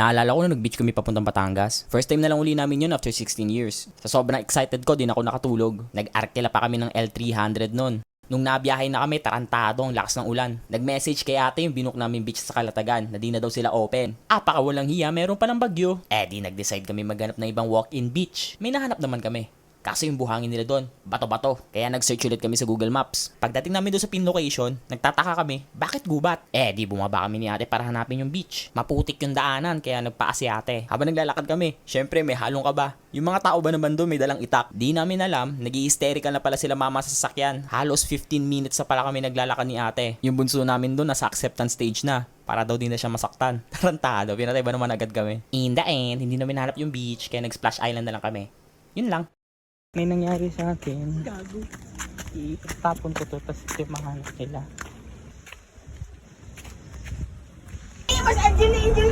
Naalala ko na nag-beach kami papuntang Batangas. First time na lang uli namin yun after 16 years. Sa sobrang excited ko, din ako nakatulog. Nag-arkela pa kami ng L300 nun. Nung nabiyahe na kami, tarantado ang lakas ng ulan. Nag-message kay ate yung binook namin beach sa Calatagan na di na daw sila open. Pakawalang hiya, meron pa ng bagyo. Di nag-decide kami maghanap ng ibang walk-in beach. May nahanap naman kami. Kaso yung buhangin nila doon, bato-bato. Kaya nag-search ulit kami sa Google Maps. Pagdating namin doon sa pin location, nagtataka kami, bakit gubat? Di bumaba kami ni ate para hanapin yung beach. Maputik yung daanan, kaya nagpaa si ate. Habang naglalakad kami, syempre may halong kaba. Yung mga tao ba naman doon may dalang itak? Di namin alam, nag-i-hysterical na pala sila mama sa sasakyan. Halos 15 minutes na pala kami naglalakad ni ate. Yung bunso namin doon nasa acceptance stage na. Para daw din na siya masaktan. Tarantado, pinatay ba naman agad kami? In the end, hindi namin hanap yung beach, kaya nag-splash island na lang kami. Yun lang. May nangyari sa akin. Gago. Itapon ko to, tapos ito yung mahanap nila. Mas Angel.